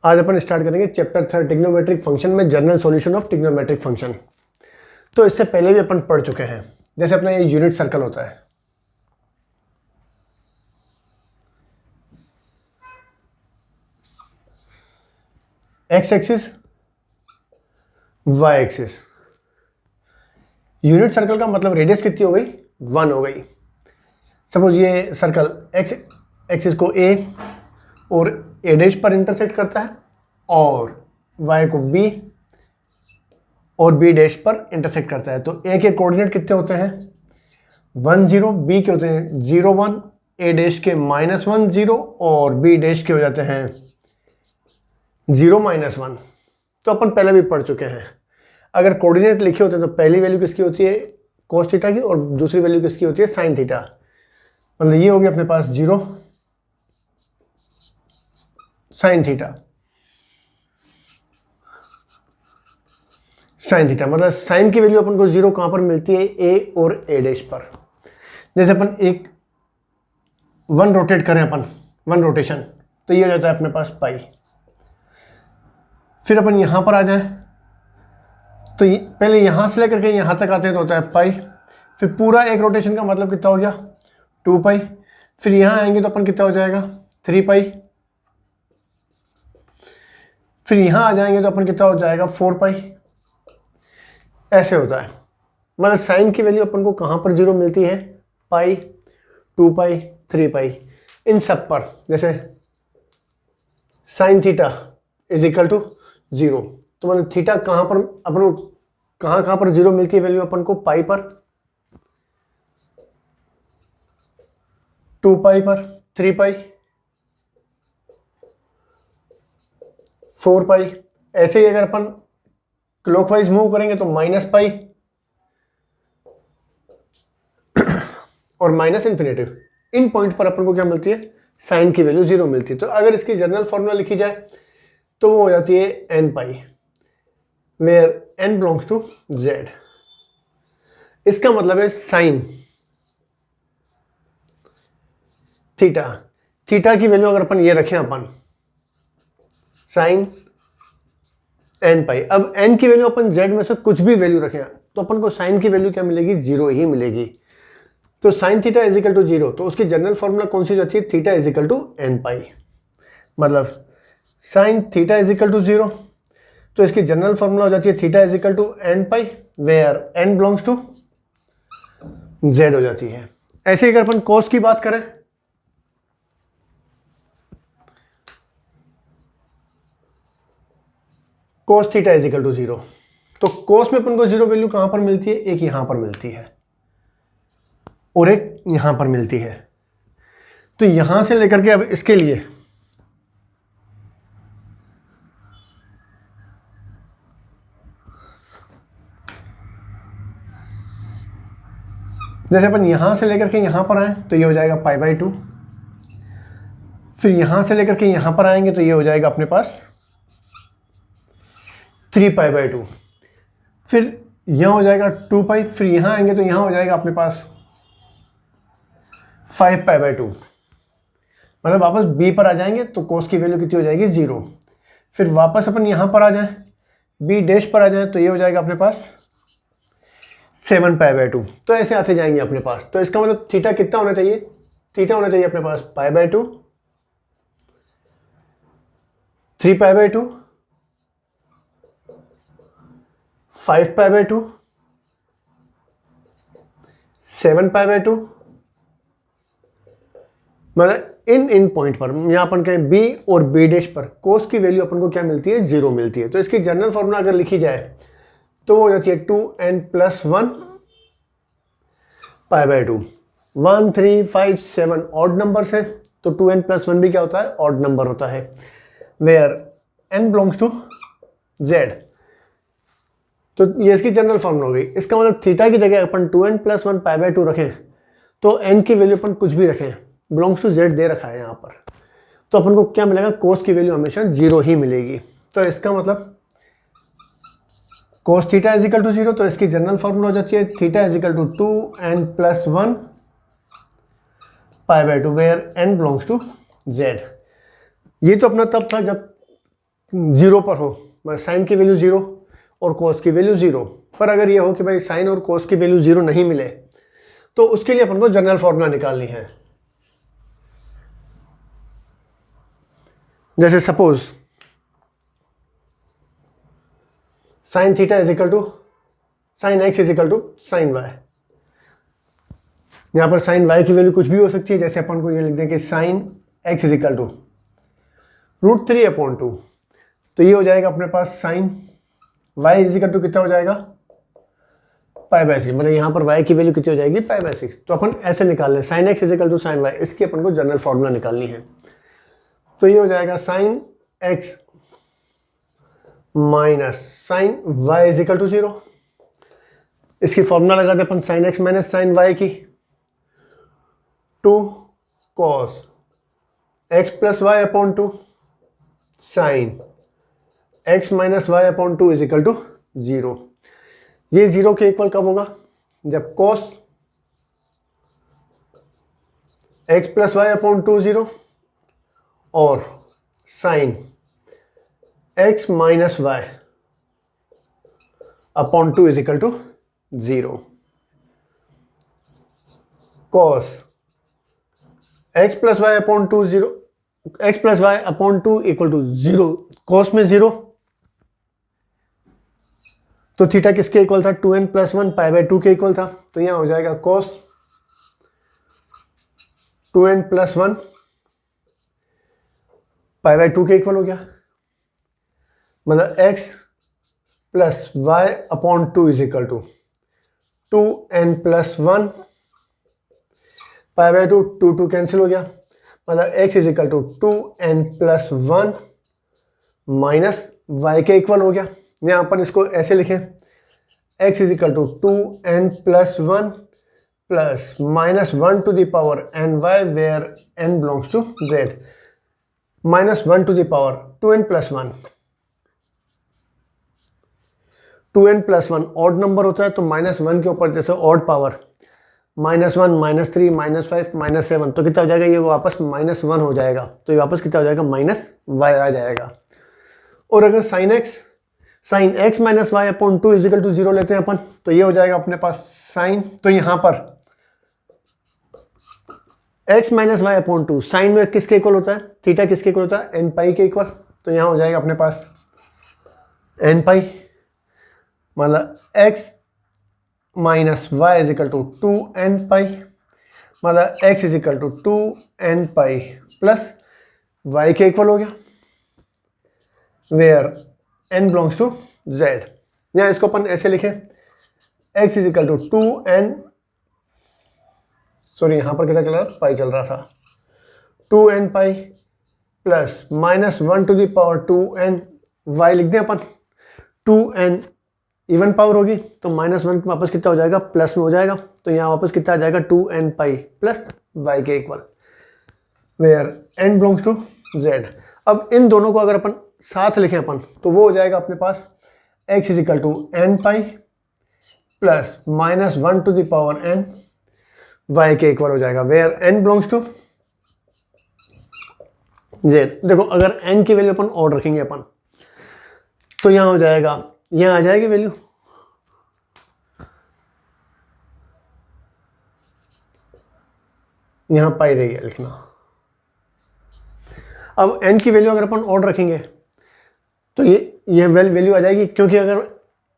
आज अपन स्टार्ट करेंगे chapter 3 trigonometric function में general solution of trigonometric function. तो इससे पहले भी अपन पढ़ चुके हैं। जैसे अपना ये यूनिट सर्कल होता है, x axis y axis. Unit circle का मतलब रेडियस कितनी हो गई, 1 हो गई। सपोज ये सर्कल एक्स एक्सिस को ए और ए डैश पर इंटरसेक्ट करता है और वाई को बी और बी डैश पर इंटरसेक्ट करता है। तो ए के कोऑर्डिनेट कितने होते हैं, 1 0, बी के होते हैं 0 1, ए डैश के -1 0 और बी डैश के हो जाते हैं 0 -1। तो अपन पहले भी पढ़ चुके हैं। अगर कोऑर्डिनेट लिखे होते हैं तो पहली वैल्यू किसकी होती है, कोस थीटा की, और दूसरी वैल्यू किसकी होती है, साइन थीटा। मतलब ये होगी अपने पास 0 साइन थीटा, साइन थीटा मतलब साइन की वैल्यू अपन को 0 कहां पर मिलती है, ए और ए डैश पर। जैसे अपन एक 1 रोटेट करें अपन, 1 रोटेशन, तो ये हो जाता है अपने पास पाई। फिर अपन यहां पर आ जाएं तो पहले यहां से लेकर के यहां तक आते हैं तो होता है पाई। फिर पूरा एक रोटेशन का मतलब कितना हो गया, 2 पाई। फिर यहां आएंगे तो अपन कितना हो जाएगा, 3 पाई। फिर यहां आ जाएंगे तो अपन कितना हो जाएगा, 4 पाई। ऐसे होता है। मतलब साइन की वैल्यू अपन को कहां पर 0 मिलती है, पाई, 2 पाई, 3 पाई, इन सब पर। जैसे sine theta is equal to 0, तो मतलब थीटा कहां पर अपन को कहां पर 0 मिलती है वैल्यू अपन को, पाई पर, 2 पाई पर, 3 पाई, 4 पाई। ऐसे ही अगर अपन क्लॉकवाइज मूव करेंगे तो माइनस पाई और माइनस इन्फिनेटिव। इन पॉइंट पर अपन को क्या मिलती है, साइन की वैल्यू 0 मिलती है। तो अगर इसकी जनरल फॉर्मूला लिखी जाए तो वो हो जाती है n pi, where n belongs to z. इसका मतलब है साइन थीटा, थीटा की वैल्यू अगर अपन ये रखें, अपन साइन एन पाई। अब एन की वैल्यू अपन जेड में से कुछ भी वैल्यू रखें तो अपन को साइन की वैल्यू क्या मिलेगी, 0 ही मिलेगी। तो sine theta is equal to 0, तो उसकी जनरल फॉर्मूला कौन सी जाती है, theta is equal to n pi. मतलब sine theta is equal to 0, तो इसकी जनरल फॉर्मूला हो जाती है theta is equal to n pi, where n belongs to z हो जाती है। ऐसे ही अगर अपन कोस की बात करें, cos theta is equal to 0, तो कोस में अपन को 0 वैल्यू कहां पर मिलती है, एक यहां पर मिलती है और एक यहां पर मिलती है। तो यहां से लेकर के अब इसके लिए जैसे अपन यहां से लेकर के यहां पर आए तो ये हो जाएगा पाई बाई 2। फिर यहां से लेकर के यहां पर आएंगे तो ये हो जाएगा अपने पास 3 पाई बाई 2। फिर यहां हो जाएगा 2 पाई। फिर यहां आएंगे तो यहां हो जाएगा अपने पास 5 पाई बाई 2। मतलब वापस बी पर आ जाएंगे तो कोस की वैल्यू कितनी हो जाएगी, 0। फिर वापस अपन यहां पर आ जाएं, बी डैश पर आ जाएं तो ये हो जाएगा अपने पास 7 पाई बाई 2। तो ऐसे आते जाएंगे अपने पास। तो इसका मतलब थीटा कितना होना चाहिए, थीटा होना चाहिए अपने पास pi by 2, 3 pi by 2, 5 pi by 2, 7 pi by 2। मतलब इन पॉइंट पर यहां अपन कहें बी और बी डैश पर कोस की वैल्यू अपन को क्या मिलती है, 0 मिलती है। तो इसकी जनरल फॉर्मूला अगर लिखी जाए तो वो हो जाती है 2n+1 pi by 2। 1 3 5 7 odd number है, तो 2n+1 भी क्या होता है, ऑड नंबर होता है, where n belongs to z. तो ये इसकी जनरल फॉर्मूला हो गई। इसका मतलब थीटा की जगह अपन 2n+1 पाई बाई 2 रखें तो n की वैल्यू अपन कुछ भी रखें, बिलोंग्स टू जेड दे रखा है यहाँ पर, तो अपन को क्या मिलेगा, कोस की वैल्यू हमेशा 0 ही मिलेगी। तो इसका मतलब cos theta is equal to 0, तो इसकी जनरल फॉर्मूला हो जाती है theta is equal to 2n+1 pi by 2, where n belongs to z. ये तो अपना तब था जब जीरो पर हो, मतलब साइन की वैल्यू जीरो और कोस की वैल्यू जीरो, पर अगर ये हो कि भाई साइन और कोस की वैल्यू जीरो नहीं मिले तो उसके लिए अपन को जनरल फॉर्मूला निकालनी है। जैसे suppose sine theta is equal to sine x is equal to sine y. यहाँ पर साइन वाई की वैल्यू कुछ भी हो सकती है, जैसे अपन को ये लिख दें कि sine x is equal to √3/2। तो ये हो जाएगा अपने पास sine y is equal to कितना हो जाएगा π/6, मतलब यहाँ पर y की वैल्यू कितनी हो जाएगी π/6। तो अपन ऐसे निकाल लें sine x is equal to sine y, इसकी अपन को जनरल फॉर्मूला निकालनी है। तो ये हो जाएगा sine x minus sine y is equal to 0। इसकी फॉर्मूला लगाते अपन sine x minus sine y की, 2 cos x plus y upon 2 sine x minus y upon 2 is equal to 0। ये 0 के इक्वल कब होगा, जब cos x plus y upon 2 0 और sine x minus y upon 2 is equal to 0। cos x plus y upon 2 0, x plus y upon 2 equal to 0, cos में 0 तो theta किसके इक्वल था 2n प्लस 1 π/2 के इक्वल था। तो यहां हो जाएगा cos 2n प्लस 1 π/2 के इक्वल हो गया, मतलब x plus y upon 2 is equal to 2n plus 1 π/2, 2 cancel हो गया, मतलब x is equal to 2n plus 1 minus y के इक्वल हो गया। यहाँ पर इसको ऐसे लिखें x is equal to 2n plus 1 plus minus 1 to the power n y where n belongs to z, minus 1 to the power 2n plus 1। 2n plus 1 odd number होता है, तो माइनस 1 के ऊपर जैसे ऑड पावर -1 -3 -5 -7, तो कितना हो जाएगा, ये वापस -1 हो जाएगा, तो ये वापस कितना हो जाएगा -y आ जाएगा। और अगर sine x minus y upon 2 is equal to 0 लेते हैं अपन, तो ये हो जाएगा अपने पास साइन, तो यहाँ पर x minus y upon 2 sine में किसके इक्वल होता है, थीटा किसके इक्वल होता है n पाई के इक्वल। तो यहाँ हो जाएगा अपने पास n पाई, मतलब x minus y is equal to 2n pi, मतलब x is equal to 2n pi plus y के इक्वल हो गया, where n belongs to z। यहाँ इसको अपन ऐसे लिखें x is equal to 2n, sorry यहाँ पर कितना चल रहा, पाई चल रहा था, 2n pi plus minus 1 to the power 2n y लिख दें अपन, 2n इवन पावर होगी तो -1 वापस कितना हो जाएगा, प्लस में हो जाएगा, तो यहाँ वापस कितना आ जाएगा 2n पाई प्लस y के equal, where n belongs to z। अब इन दोनों को अगर अपन साथ लिखें अपन, तो वो हो जाएगा अपने पास x is equal to n pi plus -1 to the power n y के इक्वल हो जाएगा, where n belongs to z। देखो अगर n की वैल्यू अपन ऑड रखेंगे अपन, तो यहाँ हो जाएगा, यहाँ आ जाएगी वैल्यू, यहाँ पाई रही है लिखना। अब n की वैल्यू अगर अपन ऑड रखेंगे तो ये वैल्यू आ जाएगी, क्योंकि अगर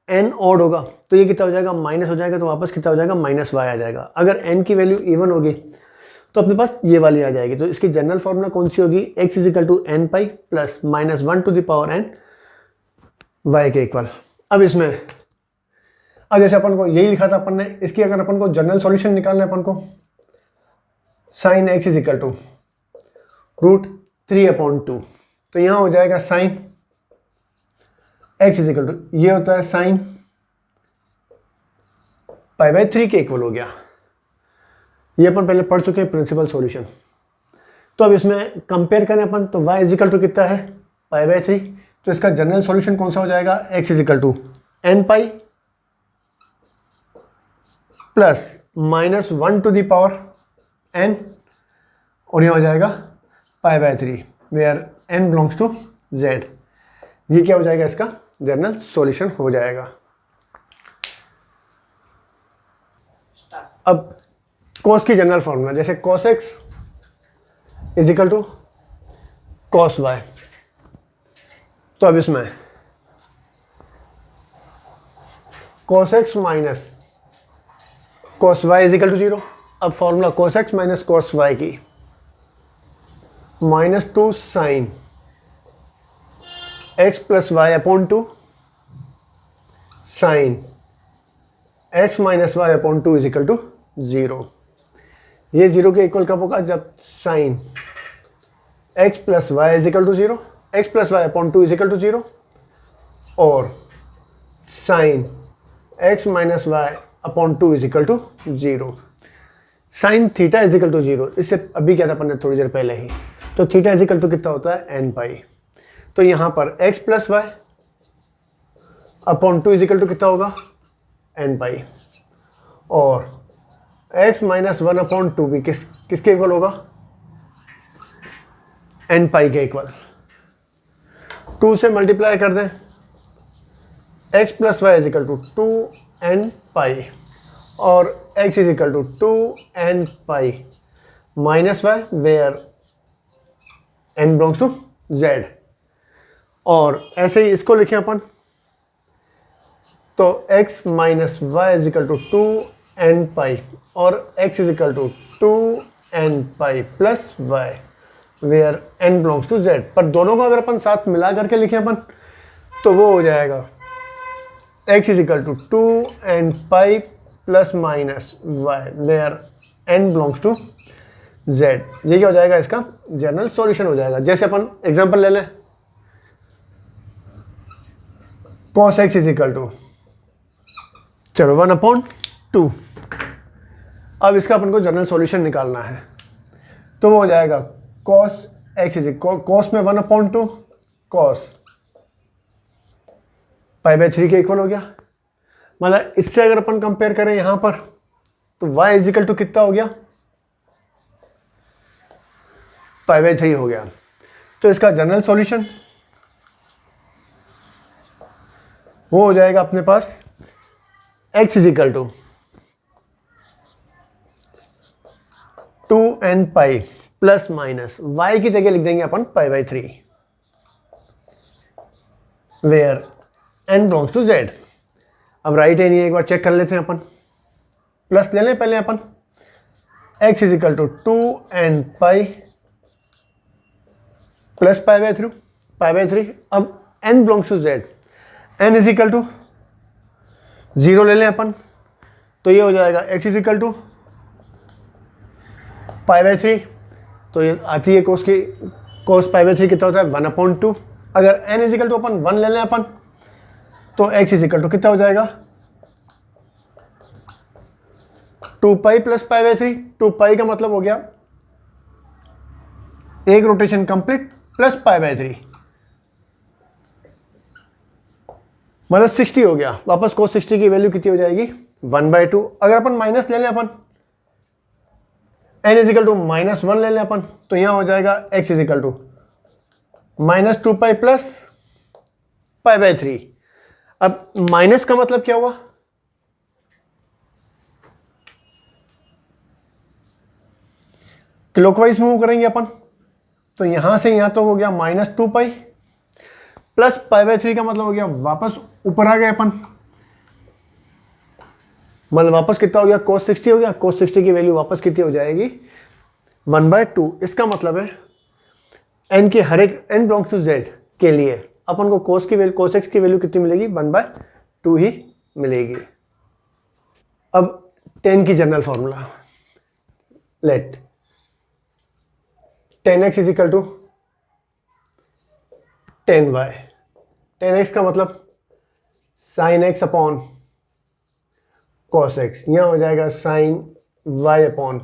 n ऑड होगा तो ये कितना हो जाएगा, माइनस हो जाएगा, तो वापस कितना हो जाएगा -y आ जाएगा। अगर n की वैल्यू इवन होगी तो अपने पास ये वाली आ जाएगी। तो इसकी जनरल फॉर्मूला कौन सी होगी, x is equal to n pi plus -1 to the power n y के इक्वल। अब इसमें अब जैसे अपन को यही लिखा था अपन ने, इसकी अगर अपन को जनरल सॉल्यूशन निकालना है अपन को, sine x is equal to √3/2, तो यहाँ हो जाएगा sine x is equal to, ये होता है साइन π/3 के इक्वल हो गया। ये अपन पहले पढ़ चुके हैं प्रिंसिपल सॉल्यूशन। तो अब इसमें कंपेयर करें अपन, तो y इज इक्वल टू कितना है π/3, तो इसका जनरल सॉल्यूशन कौन सा हो जाएगा, x is equal to n pi plus -1 to the power n, और यह हो जाएगा π/3, where n belongs to z। ये क्या हो जाएगा, इसका जनरल सॉल्यूशन हो जाएगा। अब कॉस की जनरल फॉर्मूला, जैसे cos x is equal to cos y, तो अब इसमें cos x minus cos y is equal to 0। अब formula cos x minus cos y की -2 sine x plus y upon 2 sine x minus y upon 2 is equal to 0। ये 0 के इक्वल कब होगा, जब sine x plus y is equal to 0, x plus y upon 2 is equal to 0, और sine x minus y upon 2 is equal to 0। Sine theta is equal to 0, इससे अभी क्या था अपन ने थोड़ी देर पहले ही, तो थीटा इज इक्वल टू कितना होता है, एन पाई। तो यहाँ पर x plus y upon 2 is equal to कितना होगा, एन पाई, और एक्स माइनस 1 अपॉन 2 भी किसके इक्वल होगा, एन पाई के इक्वल। 2 से मल्टीप्लाई कर दें, x plus y is equal to 2n pi, और x is equal to 2n pi minus y, where n belongs to z। और ऐसे ही इसको लिखें अपन, तो x minus y is equal to 2n pi, और x is equal to 2n pi plus y, where n belongs to z। पर दोनों को अगर अपन साथ मिला करके लिखें अपन, तो वो हो जाएगा x is equal to 2n pi plus minus y, where n belongs to z। ये क्या हो जाएगा, इसका जनरल सॉल्यूशन हो जाएगा। जैसे अपन एग्जांपल ले लें, cos x is equal to, चलो 1/2। अब इसका अपन को जनरल सॉल्यूशन निकालना है, तो वो हो जाएगा cos x is equal, cos में 1/2 cos π/3 के इक्वल हो गया। मतलब इससे अगर अपन कंपेयर करें यहां पर, तो y इज इक्वल टू कितना हो गया, π/3 हो गया। तो इसका जनरल सॉल्यूशन वो हो जाएगा अपने पास x is equal to 2n pi plus minus y की जगह लिख देंगे अपन π/3, where n belongs to z। अब राइट है नहीं, एक बार चेक कर लेते हैं अपन, प्लस ले लें पहले अपन, x is equal to 2n pi plus π/3। अब n belongs to z, n is equal to 0 ले लें अपन, तो ये हो जाएगा x इज इक्वल टू π/3। तो ये आती है कोस की, कोस π/3 कितना होता है, 1/2। अगर n इज इक्वल टू अपन 1 ले लें अपन, तो x इज इक्वल टू कितना हो जाएगा, 2 पाई प्लस π/3। 2 पाई का मतलब हो गया एक रोटेशन कंप्लीट प्लस π/3, मतलब 60 हो गया। वापस cos 60 की वैल्यू कितनी हो जाएगी, 1/2। अगर अपन माइनस ले लें अपन, n इज इक्वल टू -1 ले लें अपन, तो यहां हो जाएगा x is equal to -2 pi plus π/3। अब माइनस का मतलब क्या हुआ, क्लॉकवाइज मूव करेंगे अपन, तो यहां से यहां तो हो गया -2 पाई प्लस π/3 का मतलब हो गया वापस ऊपर आ गए अपन, मतलब वापस कितना हो गया, cos 60 हो गया। cos 60 की वैल्यू वापस कितनी हो जाएगी, 1/2। इसका मतलब है n के हर एक n बिलोंग्स टू z के लिए अपन को cos की वैल्यू, cos x की वैल्यू कितनी मिलेगी, 1/2 ही मिलेगी। अब tan की general formula, let tan x is equal to tan y। tan x का मतलब sin x upon cos x, यहां हो जाएगा sin y upon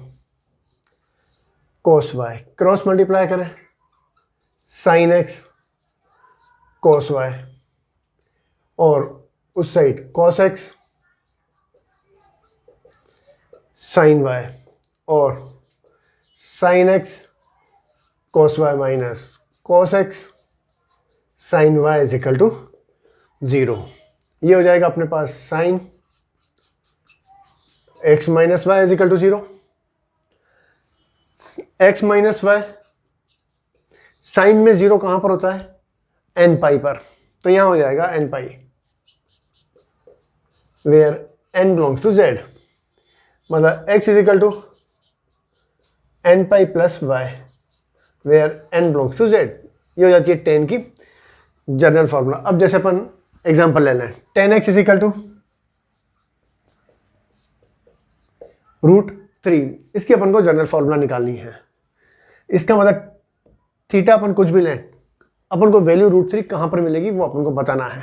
cos y। Cross multiply करें, sin x cos y, और उस side cos x sin y, और sin x cos y minus cos x sine y is equal to 0। ये हो जाएगा अपने पास sine x minus y is equal to 0। x minus y, sine में 0 कहाँ पर होता है? n पाई पर, तो यहाँ हो जाएगा n pi, where n belongs to z, मतलब x is equal to n pi plus y, where n belongs to z। ये हो जाती है tan की जनरल फार्मूला। अब जैसे अपन एग्जांपल ले लें, tan x is equal to √3, इसकी अपन को जनरल फार्मूला निकालनी है। इसका मतलब थीटा अपन कुछ भी लें, अपन को वैल्यू √3 कहाँ पर मिलेगी वो अपन को बताना है।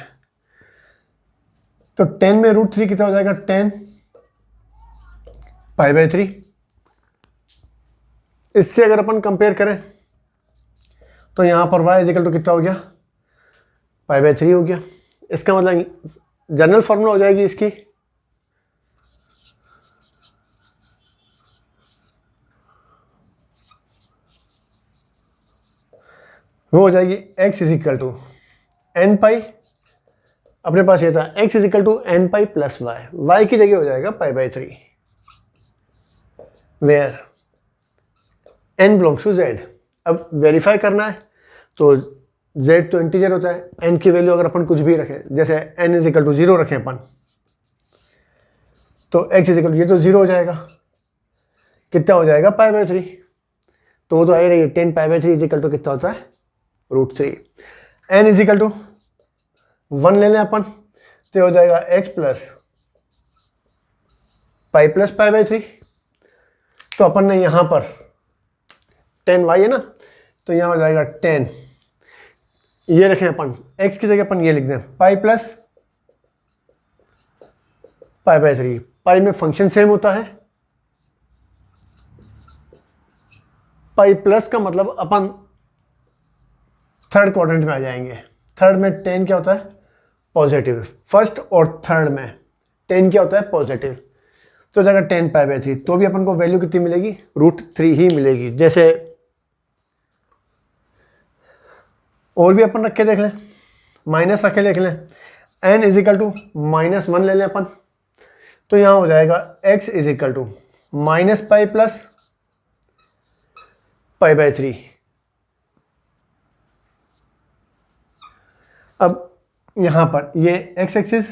तो 10 में √3 कितना हो जाएगा? 10 π/3। इससे अगर अपन कंपेयर करें तो यहाँ पर y इज इक्वल टू कितना हो गया? π/3 हो गया। इसका मतलब जनरल फार्मूला हो जाएगी इसकी वो हो जाएगी x is equal to n pi, अपने पास ये था x is equal to n pi plus y, y की जगह हो जाएगा π/3, where n belongs to z। अब वेरीफाई करना है तो z तो इंटीजर होता है, n की वैल्यू अगर अपन कुछ भी रखें, जैसे n इज इक्वल टू 0 रखें अपन, तो x इज इक्वल टू ये तो 0 हो जाएगा, कितना हो जाएगा? π/3। तो वो तो आ ही रही है, 10 π/3 इज इक्वल टू कितना होता है? √3। n इज इक्वल टू 1 ले लें अपन, तो हो जाएगा x प्लस पाई प्लस π/3। तो अपन ने यहाँ पर 10y है ना, तो यहाँ हो जाएगा 10, ये रखें अपन x की जगह अपन ये लिख दें पाई प्लस π/3। पाई में फंक्शन सेम होता है, पाई प्लस का मतलब अपन थर्ड क्वाड्रेंट में आ जाएंगे। थर्ड में 10 क्या होता है? पॉजिटिव। फर्स्ट और थर्ड में 10 क्या होता है? पॉजिटिव। तो जाएगा 10 π/3, तो भी अपन को वैल्यू कितनी मिलेगी? √3 ही मिलेगी। जैसे और भी अपन रख के देख लें, माइनस रख के देख लें, n इज इक्वल टू -1 ले लें अपन, तो यहाँ हो जाएगा x is equal to -pi plus π/3। अब यहाँ पर ये x axis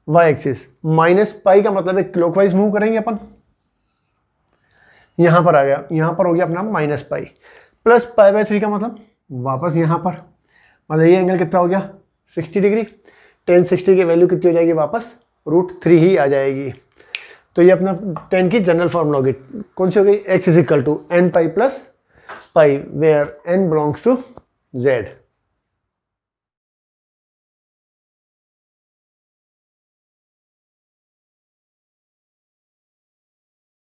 y axis, minus pi का मतलब है क्लॉकवाइज मूव करेंगे अपन, यहाँ पर आ गया, यहाँ पर हो गया अपना -पाई, प्लस π/3 का मतलब वापस यहाँ पर, मतलब ये एंगल कितना हो गया? 60 डिग्री। tan 60 की वैल्यू कितनी हो जाएगी? वापस √3 ही आ जाएगी। तो ये अपना tan की जनरल फार्मूला होगी, कौन सी हो गई? x is equal to n pi plus pi, where n belongs to z।